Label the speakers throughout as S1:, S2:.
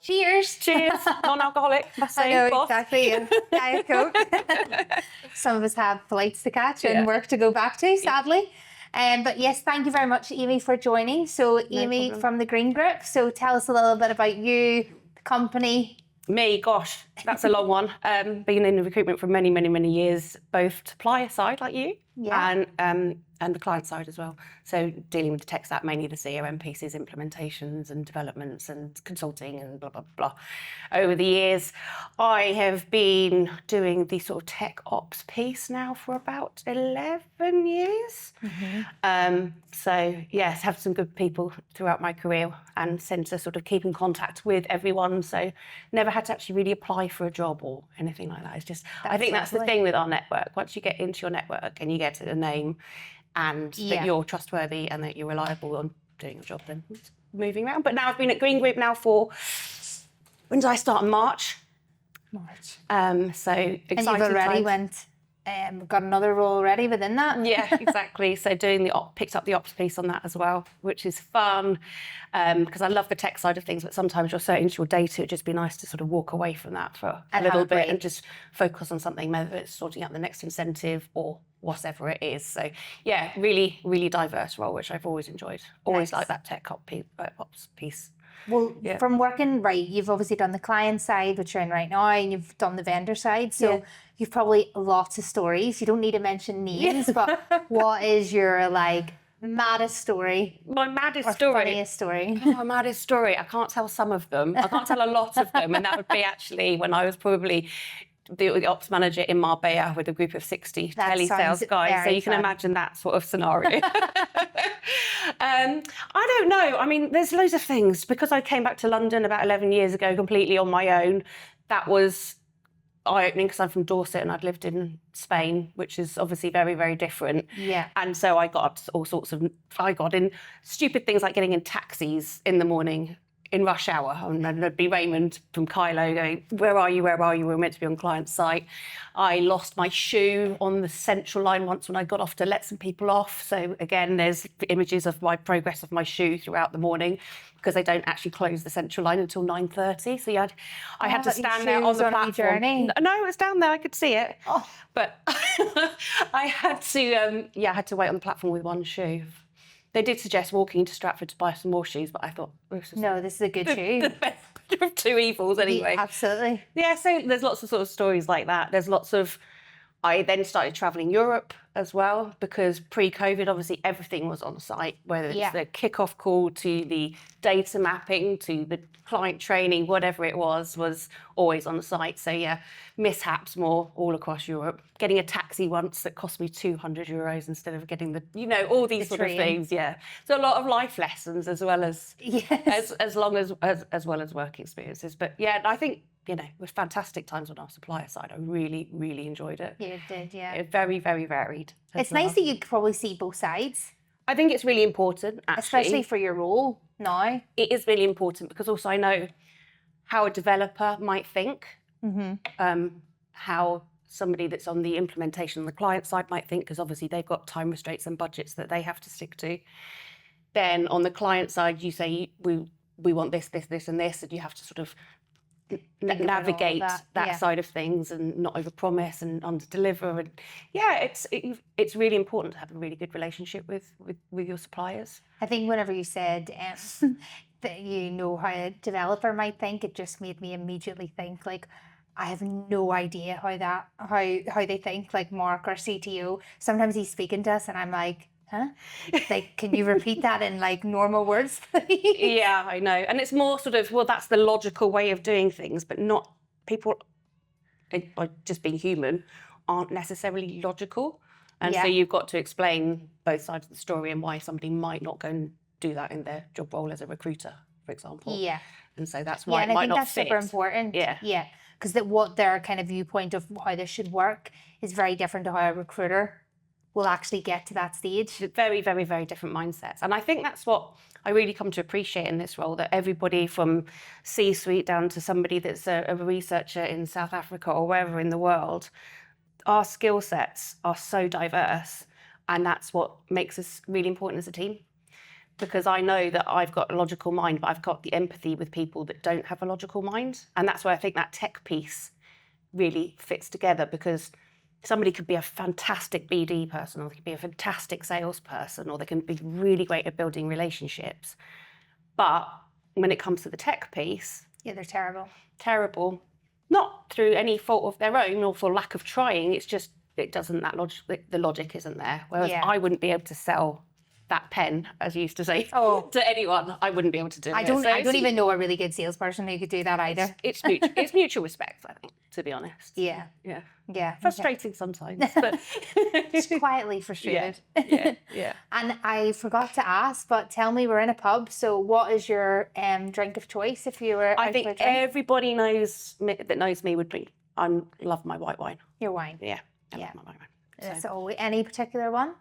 S1: Cheers.
S2: Cheers. Non-alcoholic.
S1: I know, exactly. Yeah. Diet Coke. Some of us have flights to catch and work to go back to, sadly. But yes, thank you very much, Amy, for joining. So Amy from the Green Group. So tell us a little bit about you, the company.
S2: Me, gosh, that's a long one. Been in recruitment for many, many, many years, both supplier side like you and the client side as well. So dealing with the tech stack, mainly the CRM pieces, implementations and developments and consulting and blah, blah, blah. Over the years, I have been doing the sort of tech ops piece now for about 11 years. So yes, have some good people throughout my career and tend to sort of keep in contact with everyone. So never had to actually really apply for a job or anything like that. It's just, I think that's the thing with our network. Once you get into your network and you get a name and that you're trustworthy and that you're reliable on doing your job, then it's moving around. But now I've been at Green Group now for, when did I start? In March. So exciting.
S1: And you've already got another role already within that.
S2: Yeah, exactly. So doing picked up the ops piece on that as well, which is fun because I love the tech side of things, but sometimes you're so into your data, it'd just be nice to sort of walk away from that for a little bit and just focus on something, whether it's sorting out the next incentive or whatever it is. So yeah, really, really diverse role, which I've always enjoyed. Always like that tech ops piece.
S1: Well, from working, you've obviously done the client side, which you're in right now, and you've done the vendor side. So you've probably lots of stories. You don't need to mention names, but what is your maddest story?
S2: My maddest
S1: or
S2: story.
S1: Funniest story.
S2: Oh, my maddest story. I can't tell some of them. I can't tell a lot of them. And that would be actually when I was probably the ops manager in Marbella with a group of 60 telesales guys. So you can imagine that sort of scenario. I don't know. I mean, there's loads of things. Because I came back to London about 11 years ago completely on my own, that was eye-opening because I'm from Dorset and I'd lived in Spain, which is obviously very, very different.
S1: Yeah.
S2: And so I got in stupid things like getting in taxis in the morning in rush hour, and there'd be Raymond from Kylo going, where are you, where are you? We were meant to be on client site. I lost my shoe on the central line once when I got off to let some people off. So again, there's images of my progress of my shoe throughout the morning because they don't actually close the central line until 9:30. So I had to stand there on the platform.
S1: Journey.
S2: No, it was down there, I could see it.
S1: Oh.
S2: But I had to wait on the platform with one shoe. They did suggest walking to Stratford to buy some more shoes, but I thought, this is
S1: a good shoe.
S2: The best of two evils anyway.
S1: Yeah, absolutely.
S2: Yeah, so there's lots of sort of stories like that. I then started travelling Europe as well because pre-COVID, obviously everything was on site, whether it's the kick-off call to the data mapping to the client training, whatever it was always on site. So yeah, mishaps more all across Europe. Getting a taxi once that cost me €200 instead of getting all these sort of things. Yeah, so a lot of life lessons as well as as well as work experiences. But yeah, I think it was fantastic times on our supplier side. I really, really enjoyed it.
S1: You did, yeah.
S2: It was very, very varied.
S1: It's nice that you could probably see both sides.
S2: I think it's really important, actually.
S1: Especially for your role now.
S2: It is really important because also I know how a developer might think, how somebody that's on the implementation on the client side might think, because obviously they've got time restraints and budgets that they have to stick to. Then on the client side, you say, we want this, this, this, and this, and you have to sort of navigate that side of things and not overpromise and underdeliver. And yeah, it's really important to have a really good relationship with your suppliers.
S1: I think whenever you said that you know how a developer might think, it just made me immediately think I have no idea how they think. Like Mark, our CTO, sometimes he's speaking to us and I'm like, huh? Can you repeat that in normal words, please?
S2: Yeah, I know. And it's more sort of, that's the logical way of doing things, but not people, by just being human, aren't necessarily logical. And so you've got to explain both sides of the story and why somebody might not go and do that in their job role as a recruiter, for example.
S1: Yeah.
S2: And so that's why it might not fit.
S1: Yeah, and I think that's super important. Yeah. Yeah. Because what their kind of viewpoint of how this should work is very different to how a recruiter will actually get to that stage.
S2: Very, very, very different mindsets. And I think that's what I really come to appreciate in this role, that everybody from C-suite down to somebody that's a researcher in South Africa or wherever in the world, our skill sets are so diverse. And that's what makes us really important as a team. because I know that I've got a logical mind, but I've got the empathy with people that don't have a logical mind. And that's where I think that tech piece really fits together, because somebody could be a fantastic BD person, or they could be a fantastic salesperson, or they can be really great at building relationships. But when it comes to the tech piece,
S1: Yeah, they're terrible.
S2: Terrible. Not through any fault of their own or for lack of trying. It's just the logic isn't there. Whereas I wouldn't be able to sell that pen, as you used to say, to anyone. I wouldn't be able to do it.
S1: I don't even know a really good salesperson who could do that either.
S2: It's mutual respect, I think, to be honest.
S1: Yeah.
S2: Frustrating sometimes, but
S1: just quietly frustrated.
S2: Yeah.
S1: And I forgot to ask, but tell me, we're in a pub, so what is your drink of choice if you were?
S2: I think everybody that knows me would be. I love my white wine.
S1: Your wine.
S2: Yeah. I love my white wine.
S1: So any particular one?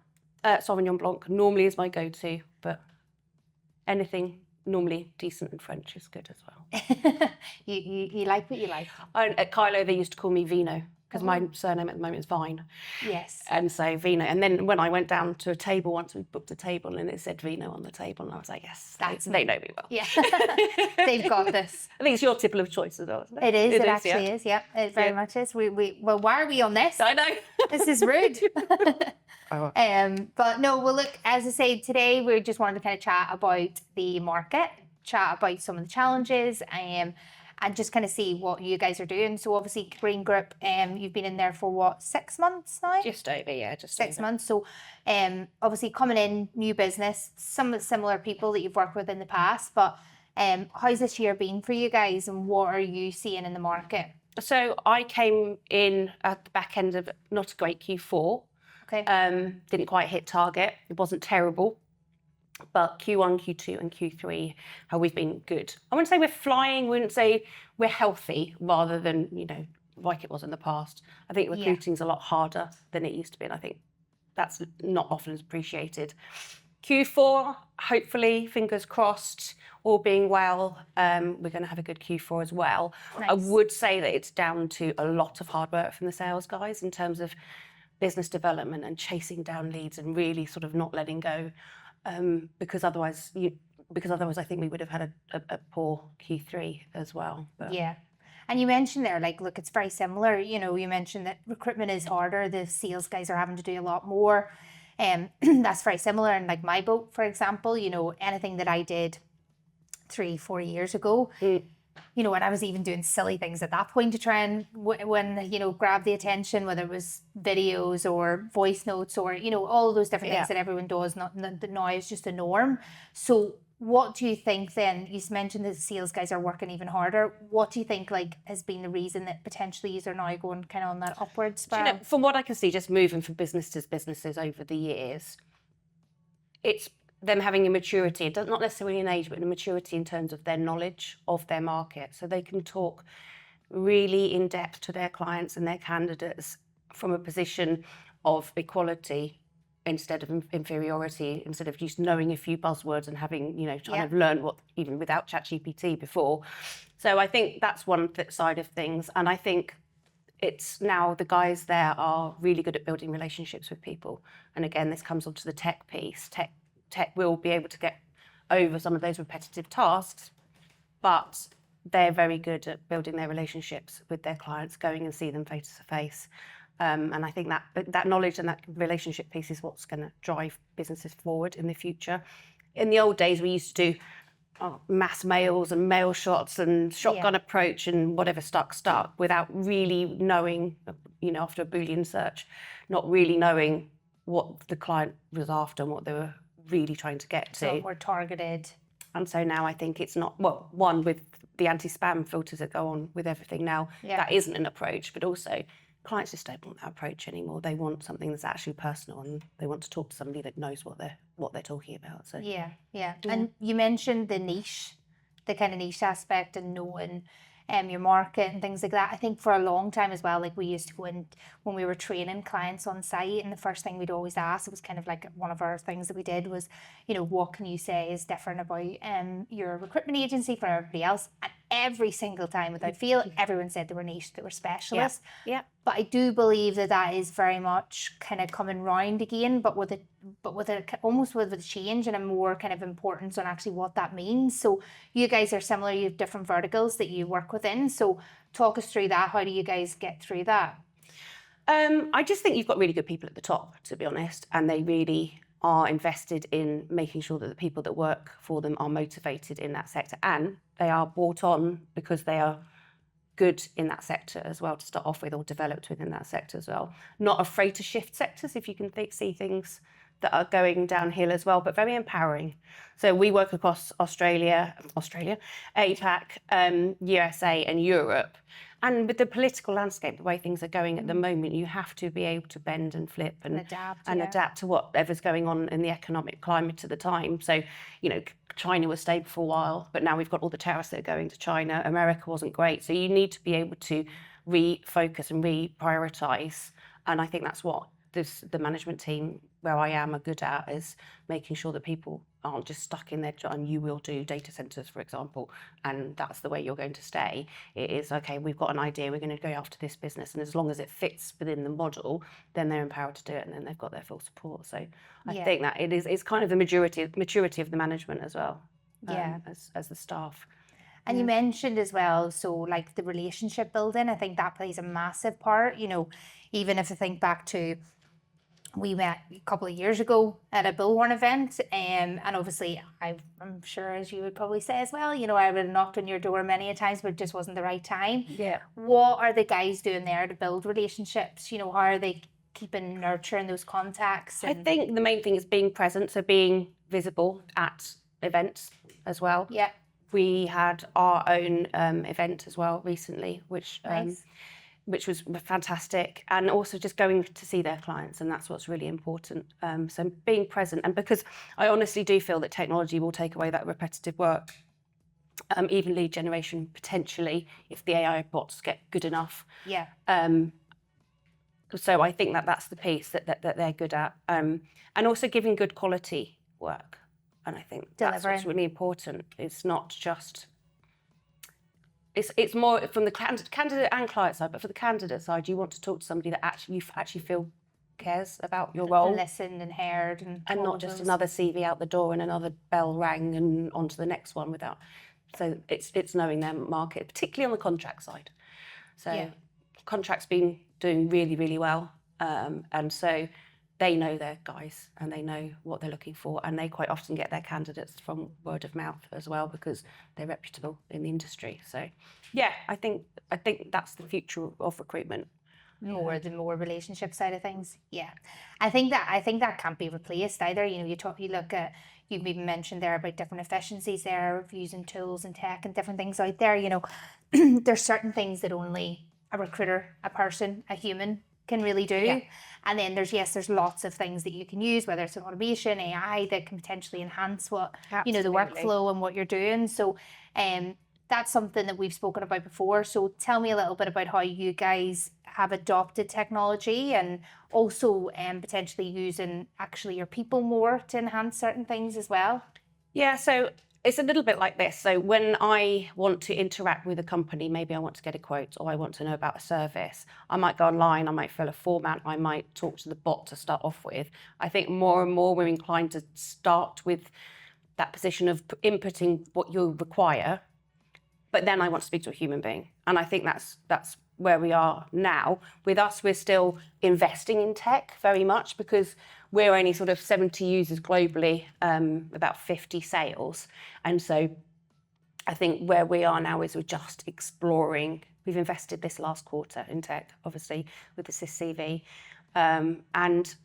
S2: Sauvignon Blanc normally is my go-to, but anything normally decent and French is good as well.
S1: you like what you like.
S2: At Kylo, they used to call me Vino, because my surname at the moment is Vine.
S1: Yes.
S2: And so Vino. And then when I went down to a table once, we booked a table and it said Vino on the table, and I was like, yes, they know me well.
S1: Yeah. They've got this.
S2: I think it's your tipple of choice as well, isn't it?
S1: It is. It actually is. Yeah. It very much is. Well, why are we on this?
S2: I know.
S1: This is rude. But no, well, look, as I say, today we just wanted to kind of chat about the market, chat about some of the challenges, and just kind of see what you guys are doing. So obviously Green Group, you've been in there for what, 6 months now?
S2: Just over, yeah. Just
S1: 6 months. So obviously coming in, new business, some similar people that you've worked with in the past, but how's this year been for you guys, and what are you seeing in the market?
S2: So I came in at the back end of not a great Q4.
S1: Okay.
S2: Didn't quite hit target. It wasn't terrible. But Q1, Q2 and Q3, we've been good. I wouldn't say we're flying, wouldn't say we're healthy, rather than, like it was in the past. I think recruiting's a lot harder than it used to be, and I think that's not often as appreciated. Q4, hopefully, fingers crossed, all being well, we're going to have a good Q4 as well.
S1: Nice.
S2: I would say that it's down to a lot of hard work from the sales guys in terms of business development and chasing down leads and really sort of not letting go, because otherwise I think we would have had a poor Q3 as well. But.
S1: Yeah. And you mentioned there, like, look, it's very similar. You mentioned that recruitment is harder. The sales guys are having to do a lot more. That's very similar. And like my boat, for example, anything that I did 3-4 years ago, and I was even doing silly things at that point to try and grab the attention, whether it was videos or voice notes or, all of those different things that everyone does. Not that now is just a norm. So what do you think then? You mentioned that the sales guys are working even harder. What do you think has been the reason that potentially you are now going kind of on that upward spiral?
S2: From what I can see, just moving from businesses over the years, it's them having a maturity, not necessarily an age, but a maturity in terms of their knowledge of their market. So they can talk really in depth to their clients and their candidates from a position of equality instead of inferiority, instead of just knowing a few buzzwords and having, kind of learned what, even without ChatGPT before. So I think that's one side of things. And I think it's now the guys there are really good at building relationships with people. And again, this comes onto the tech piece. Tech will be able to get over some of those repetitive tasks, but they're very good at building their relationships with their clients, going and see them face to face. And I think that knowledge and that relationship piece is what's going to drive businesses forward in the future. In the old days, we used to do mass mails and mail shots and shotgun approach and whatever stuck without really knowing, after a Boolean search, not really knowing what the client was after and what they were really trying to get to.
S1: So more targeted.
S2: And so now I think it's not, one, with the anti-spam filters that go on with everything now, that isn't an approach, but also clients just don't want that approach anymore. They want something that's actually personal, and they want to talk to somebody that knows what they're talking about. So
S1: yeah. And you mentioned the niche, the kind of niche aspect, and knowing your market and things like that. I think for a long time as well, we used to go in when we were training clients on site, and the first thing we'd always ask, it was kind of like one of our things that we did was, what can you say is different about your recruitment agency from everybody else? And every single time without fail, everyone said they were niche, they were specialists.
S2: Yeah.
S1: But I do believe that is very much kind of coming round again, but with almost with a change and a more kind of importance on actually what that means. So you guys are similar, you have different verticals that you work within. So talk us through that. How do you guys get through that?
S2: I just think you've got really good people at the top, to be honest, and they really are invested in making sure that the people that work for them are motivated in that sector, and they are brought on because they are good in that sector as well to start off with, or developed within that sector as well. Not afraid to shift sectors if you can see things that are going downhill as well, but very empowering. So we work across Australia, APAC, USA and Europe. And with the political landscape, the way things are going at the moment, you have to be able to bend and flip and adapt to whatever's going on in the economic climate at the time. So, you know, China was stable for a while, but now we've got all the tariffs that are going to China. America wasn't great. So you need to be able to refocus and reprioritize. And I think that's what the management team where I am are good at, is making sure that people aren't just stuck in their job. And you will do data centers, for example, and that's the way you're going to stay. It is, okay, we've got an idea, we're going to go after this business, and as long as it fits within the model, then they're empowered to do it, and then they've got their full support. So I think that it's kind of the maturity of the management as well, as the staff.
S1: And you mentioned as well, so like the relationship building, I think that plays a massive part. You know, even if I think back to, we met a couple of years ago at a Bullhorn event, and obviously I'm sure, as you would probably say as well, you know, I would have knocked on your door many a times, but it just wasn't the right time.
S2: Yeah.
S1: What are the guys doing there to build relationships? You know, how are they keeping nurturing those contacts?
S2: I think the main thing is being present, so being visible at events as well.
S1: Yeah.
S2: We had our own event as well recently, which was fantastic, and also just going to see their clients, and that's what's really important. So being present, and because I honestly do feel that technology will take away that repetitive work, even lead generation potentially, if the AI bots get good enough.
S1: Yeah.
S2: So I think that's the piece that they're good at, and also giving good quality work. And I think that's what's really important. It's not just, it's more from the candidate and client side, but for the candidate side, you want to talk to somebody that you actually feel cares about your role.
S1: Listened and heard. And
S2: not just another CV out the door and another bell rang and on to the next one without. So it's knowing their market, particularly on the contract side. So contracts been doing really, really well. And so they know their guys and they know what they're looking for, and they quite often get their candidates from word of mouth as well, because they're reputable in the industry. So yeah, I think that's the future of recruitment.
S1: The more relationship side of things. Yeah. I think that can't be replaced either. You know, you look at, you've even mentioned there about different efficiencies there of using tools and tech and different things out there. You know, there's certain things that only a recruiter, a person, a human can really do. Yeah. And then there's lots of things that you can use, whether it's an automation, AI, that can potentially enhance what, you know, the workflow and what you're doing. So that's something that we've spoken about before. So tell me a little bit about how you guys have adopted technology, and also potentially using actually your people more to enhance certain things as well.
S2: Yeah, so it's a little bit like this. So when I want to interact with a company, maybe I want to get a quote or I want to know about a service, I might go online, I might fill a format, I might talk to the bot to start off with. I think more and more we're inclined to start with that position of inputting what you require, but then I want to speak to a human being. And I think that's where we are now. With us, we're still investing in tech very much, because we're only sort of 70 users globally, about 50 sales. And so I think where we are now is we're just exploring. We've invested this last quarter in tech, obviously, with the SysCV. And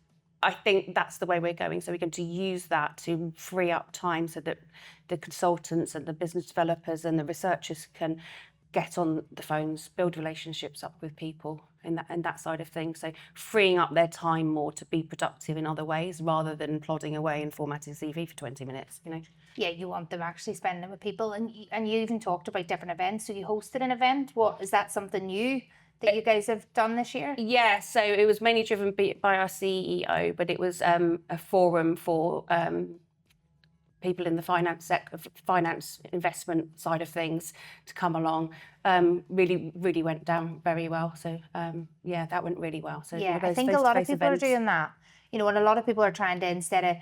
S2: I think that's the way we're going. So we're going to use that to free up time so that the consultants and the business developers and the researchers can get on the phones, build relationships up with people in that side of things. So freeing up their time more to be productive in other ways, rather than plodding away and formatting CV for 20 minutes, you know.
S1: Yeah, you want them actually spending it with people. And you even talked about different events. So you hosted an event. What is that, something new that you guys have done this year?
S2: Yeah, so it was mainly driven by our CEO, but it was a forum for people in the finance investment side of things to come along. Really went down very well. So yeah, that went really well. So
S1: Yeah,
S2: those
S1: I think a lot of
S2: face-to-face
S1: people are
S2: events.
S1: doing that. You know, and a lot of people are trying to, instead of,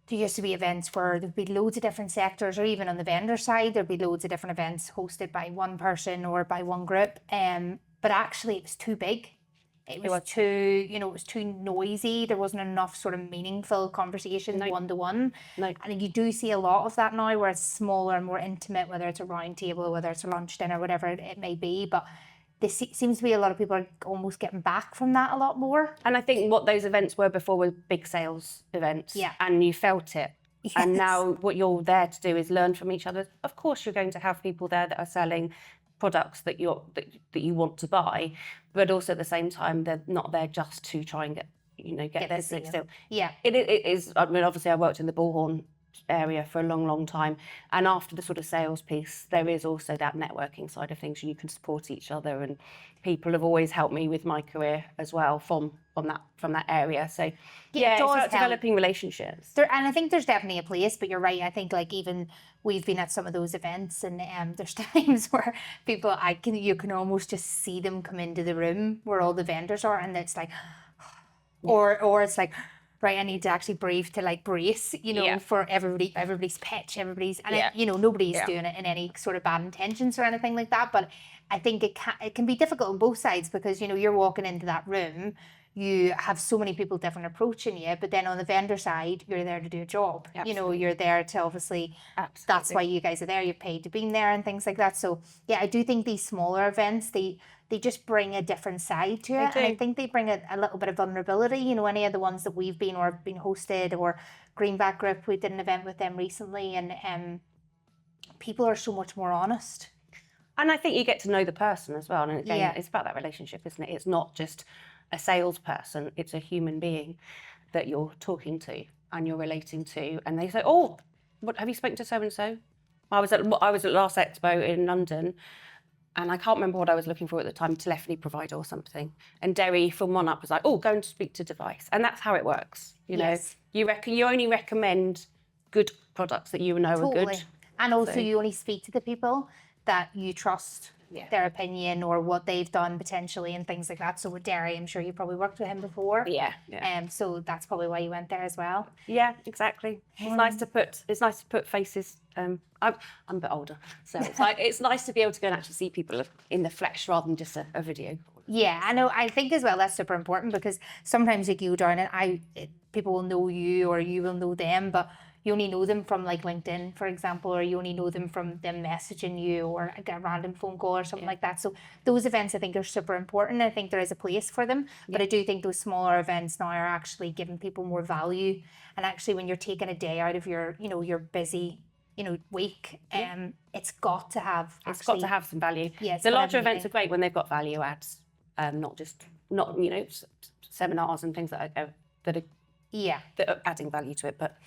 S1: there used to be events where there'd be loads of different sectors, or even on the vendor side, there'd be loads of different events hosted by one person or by one group. But actually it was too big. It was too, you know, it was too noisy. There wasn't enough sort of meaningful conversation one-to-one.
S2: No.
S1: And you do see a lot of that now, where it's smaller and more intimate, whether it's a round table, whether it's a lunch, dinner, whatever it may be. But there seems to be a lot of people are almost getting back from that a lot more.
S2: And I think what those events were before were big sales events.
S1: Yeah.
S2: And you felt it.
S1: Yes.
S2: And now what you're there to do is learn from each other. Of course, you're going to have people there that are selling products that you want to buy, but also at the same time, they're not there just to try and get their still.
S1: Yeah.
S2: It is. I mean, obviously, I worked in the bullhorn area for a long time, and after the sort of sales piece, there is also that networking side of things, and you can support each other. And people have always helped me with my career as well from that area. So yeah, it's about developing relationships.
S1: And I think there's definitely a place, but you're right. I think like even we've been at some of those events, and there's times where people, you can almost just see them come into the room where all the vendors are, and it's like, or it's like, right, I need to actually breathe to like brace, you know, for everybody's pitch, and you know, nobody's doing it in any sort of bad intentions or anything like that. But I think it can be difficult on both sides, because, you know, you're walking into that room, you have so many people different approaching you, but then on the vendor side, you're there to do a job. Absolutely. You know, you're there to obviously, that's why you guys are there, you're paid to be there and things like that. So yeah, I do think these smaller events, they just bring a different side to it. And I think they bring a little bit of vulnerability. You know, any of the ones that we've been or been hosted, or Greenback Group, we did an event with them recently, and people are so much more honest.
S2: And I think you get to know the person as well. And again, it's about that relationship, isn't it? It's not just a salesperson, it's a human being that you're talking to and you're relating to. And they say, oh, what, have you spoken to so-and-so? I was at last expo in London, and I can't remember what I was looking for at the time, telephony provider or something. And Derry from One Up was like, oh, go and speak to Device. And that's how it works. You know, you only recommend good products that you know are good.
S1: And also you only speak to the people that you trust, their opinion or what they've done potentially and things like that. So with Derry, I'm sure you probably worked with him before. So that's probably why you went there as well. Yeah,
S2: exactly. It's nice to put faces. I'm a bit older, so it's nice to be able to go and actually see people in the flesh rather than just a video.
S1: Yeah, I know. I think as well that's super important, because sometimes you go down and people will know you or you will know them, but you only know them from like LinkedIn, for example, or you only know them from them messaging you or a random phone call or something like that. So those events, I think, are super important. I think there is a place for them, but I do think those smaller events now are actually giving people more value. And actually, when you're taking a day out of your, you know, your busy, you know, week, it's got to have
S2: some value. The larger events are great when they've got value adds, not you know, seminars and things that are adding value to it, but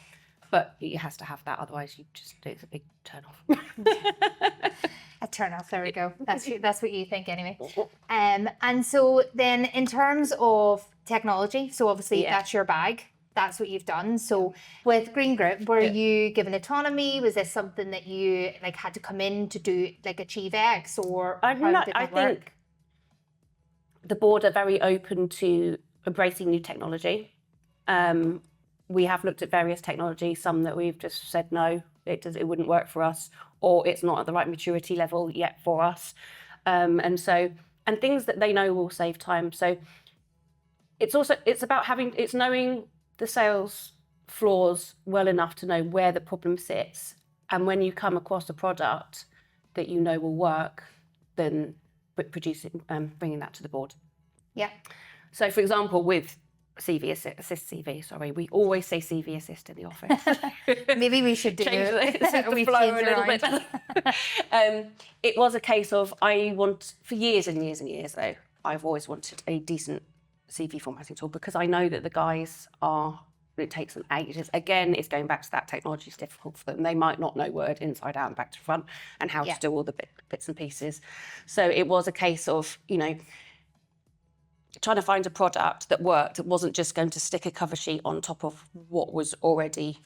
S2: it has to have that, otherwise it's a big turn off.
S1: A turn off, there we go. That's what you think anyway. And so then in terms of technology, so obviously that's your bag. That's what you've done. So with Green Group, were you given autonomy? Was this something that you like had to come in to do, like achieve X, or how did that work?
S2: Think the board are very open to embracing new technology. We have looked at various technologies, some that we've just said no, it wouldn't work for us, or it's not at the right maturity level yet for us. And things that they know will save time. So it's about knowing the sales floors well enough to know where the problem sits. And when you come across a product that you know will work, then bringing that to the board. Yeah. So for example, with we always say CV assist in the office.
S1: Maybe we should do
S2: the flow a little bit. It was a case of for years and years and years though, I've always wanted a decent CV formatting tool, because I know that the guys it takes them ages. Again, it's going back to that technology is difficult for them. They might not know Word inside out and back to front and how to do all the bits and pieces. So it was a case of, you know, trying to find a product that worked. It wasn't just going to stick a cover sheet on top of what was already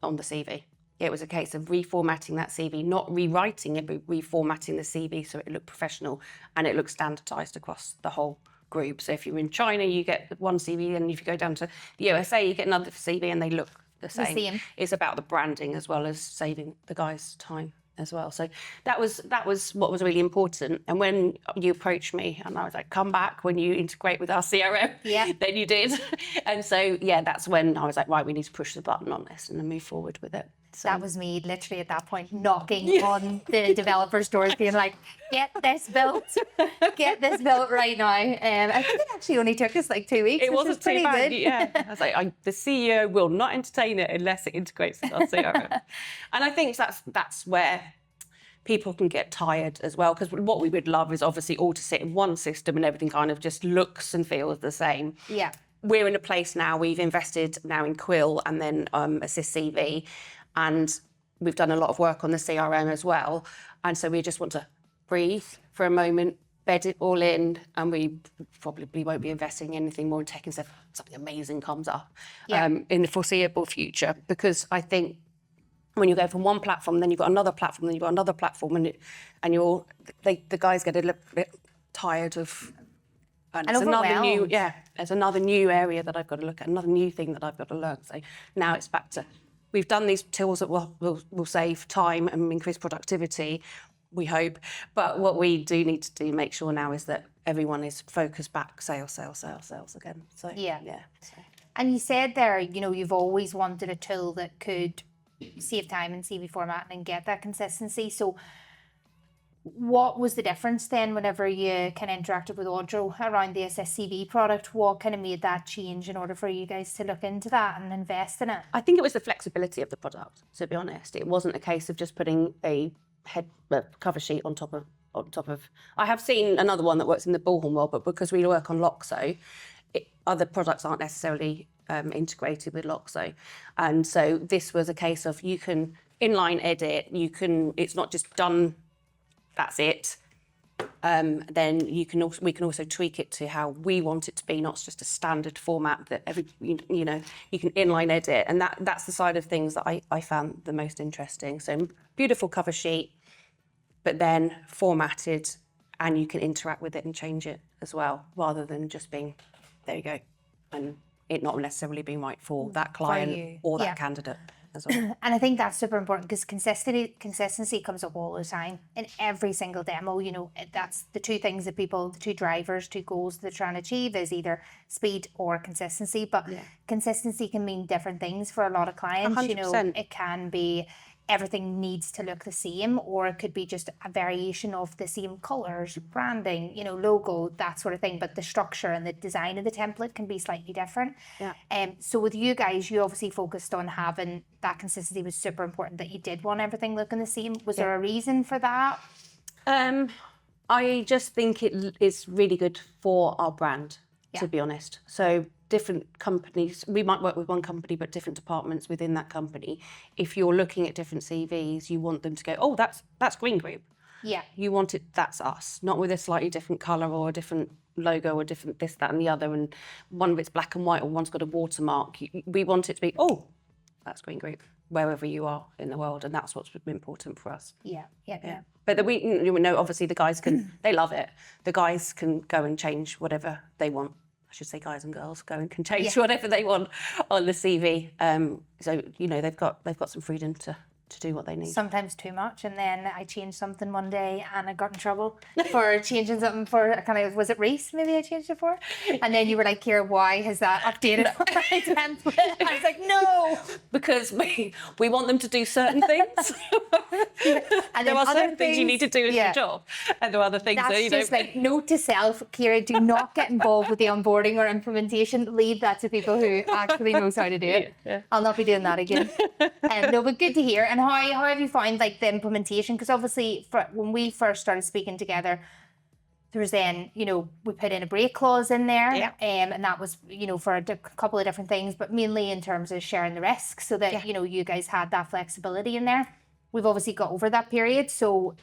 S2: on the CV. It was a case of reformatting that CV, not rewriting it, but reformatting the CV so it looked professional and it looked standardised across the whole group. So if you're in China, you get one CV, and if you go down to the USA, you get another CV, and they look the same. It's about the branding as well as saving the guys time as well. So that was what was really important. And when you approached me and I was like, come back when you integrate with our CRM, then you did. And so, yeah, that's when I was like, right, we need to push the button on this and then move forward with it. So
S1: that was me literally at that point knocking on the developers' doors being like, get this built right now. I think it actually only took us like 2 weeks.
S2: It wasn't too bad.
S1: Good.
S2: Yeah, I was like, the CEO will not entertain it unless it integrates with our CRM. And I think that's where people can get tired as well, because what we would love is obviously all to sit in one system and everything kind of just looks and feels the same.
S1: Yeah.
S2: We're in a place now, we've invested now in Quill and then Assist CV, and we've done a lot of work on the CRM as well. And so we just want to breathe for a moment, bed it all in, and we probably won't be investing anything more in tech until something amazing comes up in the foreseeable future. Because I think when you go from one platform, then you've got another platform, then you've got another platform, and the guys get a little bit tired of. And it's there's another new area that I've got to look at, another new thing that I've got to learn. So now it's back to, we've done these tools that will save time and increase productivity, we hope. But what we do need to do, make sure now, is that everyone is focused back, sales again. So So.
S1: And you said there, you've always wanted a tool that could save time in CV formatting and get that consistency. So what was the difference then whenever you kind of interacted with Audro around the SSCV product? What kind of made that change in order for you guys to look into that and invest in it?
S2: I think it was the flexibility of the product, to be honest. It wasn't a case of just putting a cover sheet on top of. I have seen another one that works in the bullhorn world, but because we work on Loxo, other products aren't necessarily integrated with Loxo. And so this was a case of, you can inline edit, it's not just done, that's it. Then we can also tweak it to how we want it to be, not just a standard format that you can inline edit, and that's the side of things that I found the most interesting. So beautiful cover sheet, but then formatted, and you can interact with it and change it as well, rather than just being there you go, and it not necessarily being right for that client or that candidate as well.
S1: And I think that's super important, because consistency comes up all the time in every single demo. That's the two things that the two drivers, two goals they're trying to achieve, is either speed or consistency. But consistency can mean different things for a lot of clients.
S2: 100%.
S1: It can be everything needs to look the same, or it could be just a variation of the same colours, branding, logo, that sort of thing. But the structure and the design of the template can be slightly different. So with you guys, you obviously focused on having that consistency. Was super important, that you did want everything looking the same. Was there a reason for that?
S2: I just think it is really good for our brand, to be honest. So different companies, we might work with one company, but different departments within that company. If you're looking at different CVs, you want them to go, oh, that's Green Group.
S1: Yeah.
S2: You want it, that's us, not with a slightly different colour or a different logo or different this, that and the other, and one of it's black and white or one's got a watermark. We want it to be, oh, that's Green Group, wherever you are in the world, and that's what's important for us.
S1: Yeah.
S2: But obviously the guys can, they love it. The guys can go and change whatever they want. I should say guys and girls can change whatever they want on the CV. So they've got some freedom to do what they need.
S1: Sometimes too much, and then I changed something one day and I got in trouble for changing something for was it Reese? Maybe I changed it for, and then you were like, "Kira, why has that updated my template?" I was like, "No,"
S2: because we want them to do certain things. And there are certain things you need to do as your job, and there are other things
S1: that's just like, note to self, Kira: do not get involved with the onboarding or implementation. Leave that to people who actually knows how to do it. I'll not be doing that again. No, but good to hear. And how have you found the implementation? Because obviously when we first started speaking together, there was then, we put in a break clause in there, and that was, for a couple of different things, but mainly in terms of sharing the risk, so that, you guys had that flexibility in there. We've obviously got over that period. So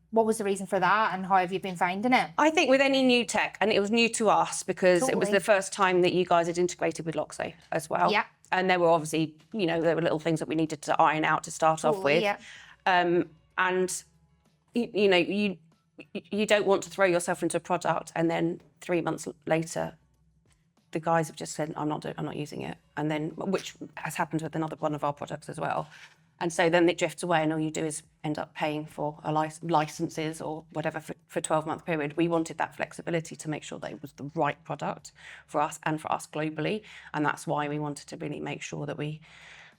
S1: what was the reason for that, and how have you been finding it?
S2: I think with any new tech, and it was new to us because it was the first time that you guys had integrated with Loxo as well. And there were obviously, there were little things that we needed to iron out to start off with.
S1: Yeah.
S2: And you don't want to throw yourself into a product and then 3 months later the guys have just said, I'm not using it, and then, which has happened with another one of our products as well. And so then it drifts away, and all you do is end up paying for a licenses or whatever for a 12-month period. We wanted that flexibility to make sure that it was the right product for us and for us globally, and that's why we wanted to really make sure that we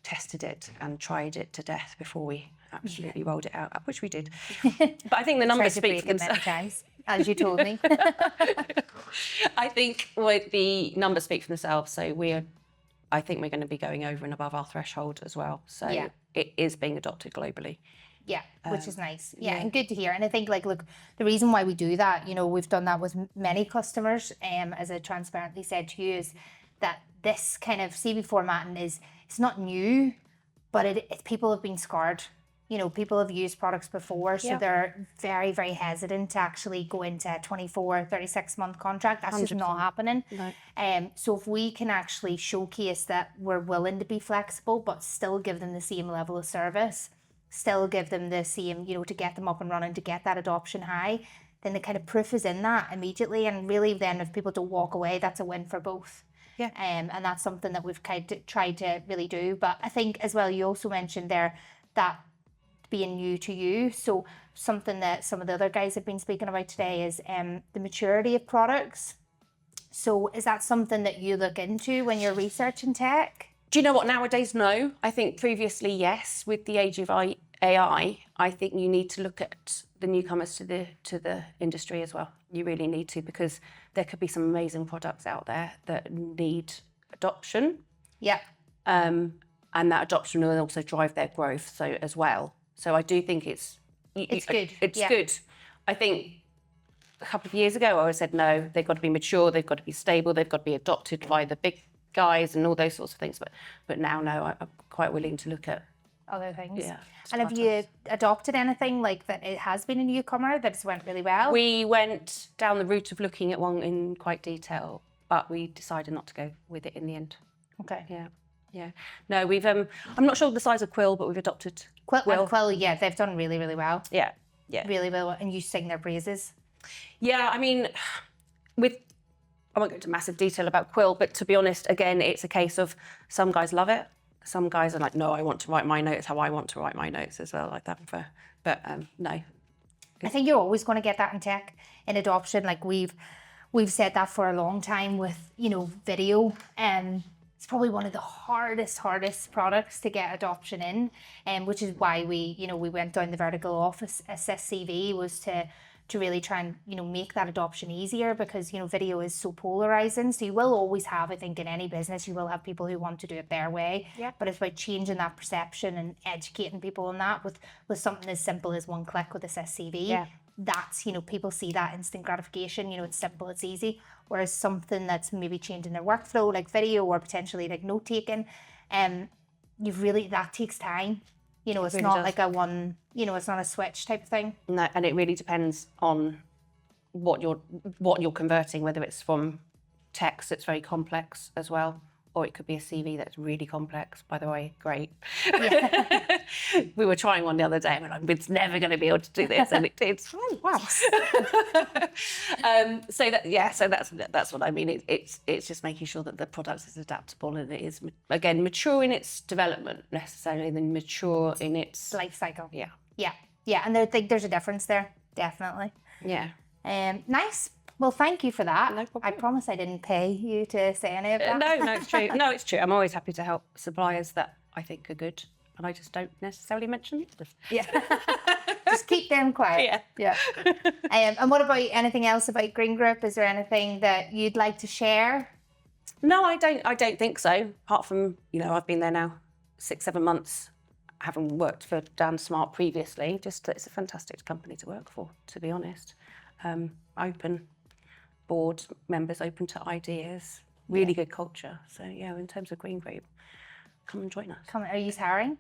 S2: tested it and tried it to death before we absolutely rolled it out, which we did. But I think the numbers speak for themselves.
S1: Many times, as you told me.
S2: I think the numbers speak for themselves. So I think we're going to be going over and above our threshold as well. So it is being adopted globally.
S1: Yeah, which is nice. Yeah, and good to hear. And I think, look, the reason why we do that, we've done that with many customers, as I transparently said to you, is that this kind of CV formatting it's not new, but it's people have been scarred. People have used products before, so they're very, very hesitant to actually go into a 24, 36-month contract. That's 100%. Just not happening. No. So if we can actually showcase that we're willing to be flexible, but still give them the same level of service, still give them the same, to get them up and running, to get that adoption high, then the kind of proof is in that immediately. And really then if people don't walk away, that's a win for both. Yeah. And that's something that we've kind of tried to really do. But I think as well, you also mentioned there that being new to you. So something that some of the other guys have been speaking about today is the maturity of products. So is that something that you look into when you're researching tech?
S2: Do you know what? Nowadays, no. I think previously, yes. With the age of AI, I think you need to look at the newcomers to the industry as well. You really need to, because there could be some amazing products out there that need adoption.
S1: Yeah.
S2: And that adoption will also drive their growth as well. So I do think it's
S1: good.
S2: It's good. I think a couple of years ago I said no, they've got to be mature, they've got to be stable, they've got to be adopted by the big guys and all those sorts of things. But now, no, I'm quite willing to look at
S1: other things.
S2: Yeah.
S1: And have you adopted anything like that? It has been a newcomer that has went really well.
S2: We went down the route of looking at one in quite detail, but we decided not to go with it in the end.
S1: Okay.
S2: Yeah. Yeah. No, we've I'm not sure the size of Quill, but we've adopted
S1: Quill, yeah, they've done really, really well.
S2: Yeah. Yeah.
S1: Really well, and you sing their praises.
S2: Yeah, I mean, I won't go into massive detail about Quill, but to be honest, again, it's a case of some guys love it. Some guys are like, no, I want to write my notes how I want to write my notes as well, like that. But no.
S1: I think you're always going to get that in tech, in adoption. Like we've said that for a long time with, video. It's probably one of the hardest products to get adoption in, which is why we went down the vertical office assist CV, was to really try and make that adoption easier, because video is so polarizing. So you will always have, I think, in any business, you will have people who want to do it their way. Yeah. But it's about changing that perception and educating people on that with something as simple as one click with assist CV. Yeah. That's, people see that instant gratification, it's simple, it's easy. Whereas something that's maybe changing their workflow, like video or potentially like note taking, that takes time. It's really not does. Like a one, it's not a switch type of thing.
S2: No, and it really depends on what you're converting, whether it's from text that's very complex as well, or it could be a CV that's really complex. By the way, great. Yeah. We were trying one the other day and we're like, it's never going to be able to do this, and it did. Oh, wow. So that's what I mean. It's just making sure that the product is adaptable and it is, again, mature in its development necessarily, and then mature in its
S1: life cycle.
S2: Yeah.
S1: Yeah. Yeah. And I think there's a difference there, definitely.
S2: Yeah.
S1: Nice. Well, thank you for that.
S2: No problem.
S1: I promise I didn't pay you to say any of that.
S2: No, it's true. No, it's true. I'm always happy to help suppliers that I think are good, and I just don't necessarily mention them.
S1: Yeah. Just keep them quiet.
S2: Yeah.
S1: And what about anything else about Green Group? Is there anything that you'd like to share?
S2: No, I don't think so. Apart from, I've been there now 6-7 months, having worked for Dan Smart previously. Just, it's a fantastic company to work for, to be honest. Open. Board members open to ideas, really good culture. So yeah, in terms of Green Group, come and join us.
S1: Are you hiring?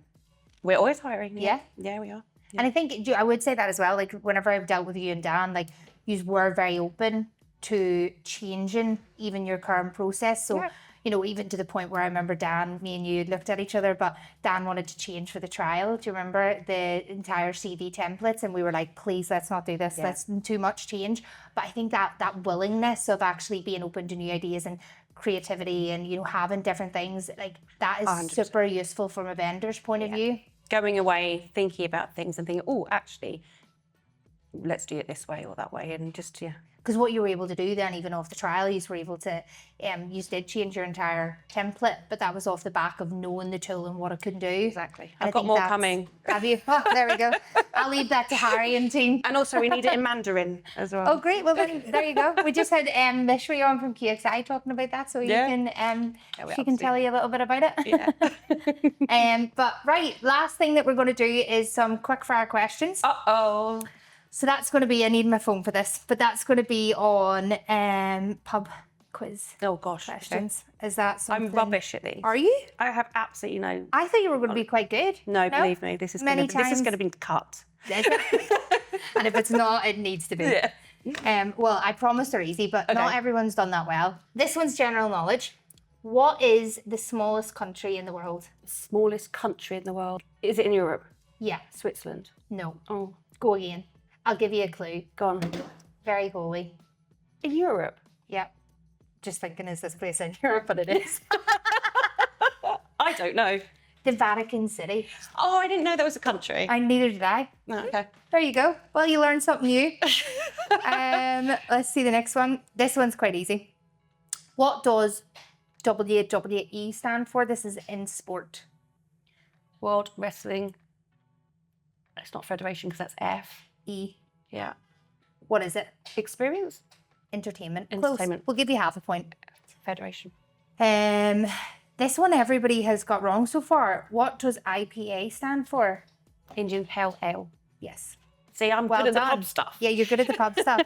S2: We're always hiring.
S1: Yeah,
S2: yeah, we are. Yeah.
S1: And I think I would say that as well. Like whenever I've dealt with you and Dan, like you were very open to changing even your current process. So you know, even to the point where I remember Dan, me and you looked at each other, but Dan wanted to change for the trial. Do you remember the entire CV templates? And we were like, please, let's not do this. That's too much change. But I think that willingness of actually being open to new ideas and creativity and, you know, having different things, like that is
S2: 100%.
S1: super useful from a vendor's point of view.
S2: Going away, thinking about things and thinking, oh, actually, let's do it this way or that way, and just
S1: Because what you were able to do then, even off the trial, you were able to, you did change your entire template, but that was off the back of knowing the tool and what it could do.
S2: Exactly.
S1: And
S2: I've got more coming.
S1: Have you? Oh, there we go. I'll leave that to Harry and team.
S2: And also we need it in Mandarin as well.
S1: Oh, great. Well, then, there you go. We just had Mishri on from QXI talking about that, so you can, she can tell you a little bit about it.
S2: Yeah.
S1: But right, last thing that we're going to do is some quick fire questions.
S2: Uh-oh.
S1: So that's going to be, I need my phone for this, but that's going to be on pub quiz
S2: Oh, gosh.
S1: questions. Is that something?
S2: I'm rubbish at these.
S1: Are you?
S2: I have absolutely no...
S1: I thought you were going to be quite good.
S2: No, believe me, this is going to be cut.
S1: And if it's not, it needs to be.
S2: Yeah.
S1: Well, I promise they're easy, but not everyone's done that well. This one's general knowledge. What is the smallest country in the world?
S2: Smallest country in the world. Is it in Europe?
S1: Yeah.
S2: Switzerland.
S1: No.
S2: Oh,
S1: Go again. I'll give you a clue.
S2: go on.
S1: Very holy.
S2: In Europe?
S1: Yep. Just thinking, is this place in Europe? But it is.
S2: I don't know.
S1: The Vatican City.
S2: Oh, I didn't know that was a country.
S1: Neither did I.
S2: No, okay.
S1: There you go. Well, you learned something new. Let's see the next one. This one's quite easy. What does WWE stand for? This is in sport.
S2: World Wrestling. It's not Federation because that's F.
S1: E.
S2: Yeah.
S1: What is it?
S2: Experience?
S1: Entertainment.
S2: Entertainment.
S1: Close. We'll give you half a point.
S2: Federation.
S1: This one everybody has got wrong so far. What does IPA stand for?
S2: Indian Pale Ale.
S1: Yes.
S2: See, I'm
S1: Well
S2: good at the
S1: done.
S2: pub stuff.
S1: Yeah, you're good at the pub stuff.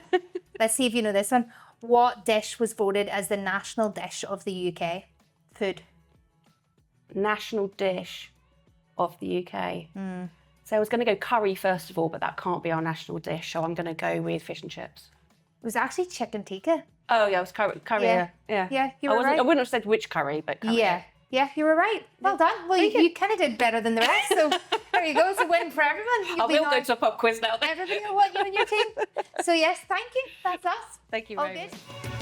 S1: Let's see if you know this one. What dish was voted as the national dish of the UK? Food.
S2: National dish of the UK. So I was going to go curry first of all, but that can't be our national dish. So I'm going to go with fish and chips.
S1: It was actually chicken tikka.
S2: Oh, yeah, it was curry.
S1: Yeah.
S2: Yeah.
S1: Yeah, you were right.
S2: I wouldn't have said which curry, but curry.
S1: Yeah. Yeah, you were right. Well done. Well, you kind of did better than the rest. So there you go. It's a win for everyone.
S2: I will go to a pub quiz now.
S1: Everybody will want you and your team. So yes, thank you. That's us.
S2: Thank you
S1: All
S2: very
S1: good.
S2: much.